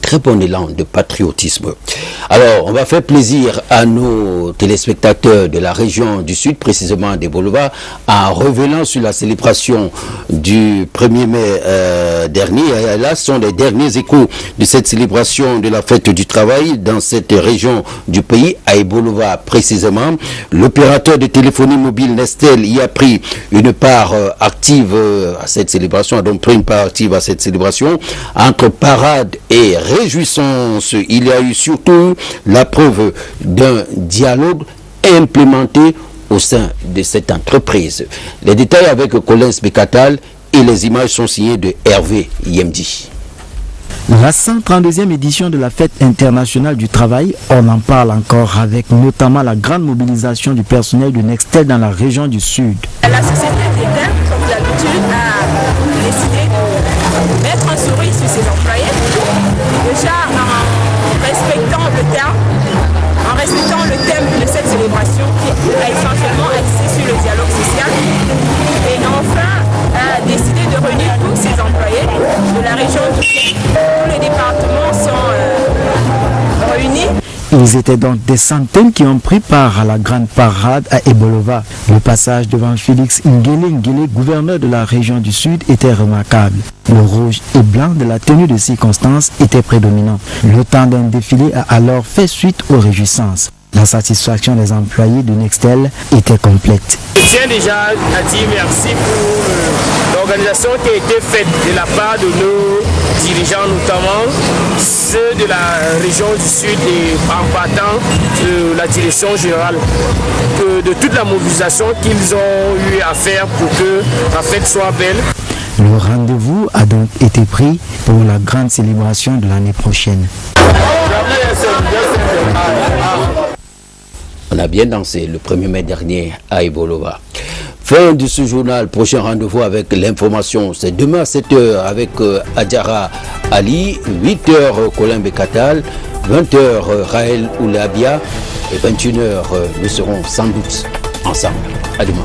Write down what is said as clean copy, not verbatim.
très bon élan de patriotisme. Alors, on va faire plaisir à nos téléspectateurs de la région du Sud, précisément des Bolova, en revenant sur la célébration du 1er mai dernier. Et là, ce sont les derniers échos de cette célébration de la fête du travail dans cette région du pays, à Ebolova précisément. L'opérateur de téléphonie mobile Nestel y a pris une part active à cette célébration, a donc pris une part active à cette célébration. Entre parade et réjouissance, il y a eu surtout la preuve d'un dialogue implémenté au sein de cette entreprise. Les détails avec Colin Bekatal et les images sont signées de Hervé Yemdi. La 132e édition de la fête internationale du travail, on en parle encore avec notamment la grande mobilisation du personnel de Nextel dans la région du Sud. La société d'État, comme d'habitude, a décidé de mettre un sourire sur ses employés, déjà en respectant le thème de cette célébration qui a essentiellement axé sur le dialogue social, et enfin a décidé de réunir tous ses employés de la région du Sud. Tous les départements sont réunis. Ils étaient donc des centaines qui ont pris part à la grande parade à Ebolova. Le passage devant Félix Ngele, gouverneur de la région du Sud, était remarquable. Le rouge et blanc de la tenue de circonstance était prédominant. Le temps d'un défilé a alors fait suite aux réjouissances. La satisfaction des employés de Nextel était complète. Je tiens déjà à dire merci pour l'organisation qui a été faite de la part de nos dirigeants, notamment ceux de la région du Sud et en partant de la direction générale, de toute la mobilisation qu'ils ont eu à faire pour que la fête soit belle. Le rendez-vous a donc été pris pour la grande célébration de l'année prochaine. On a bien dansé le 1er mai dernier à Ebolova. Fin de ce journal, prochain rendez-vous avec l'information, c'est demain à 7h avec Adjara Ali, 8h Colin Bekatal, 20h Raël Oulabia et 21h nous serons sans doute ensemble. À demain.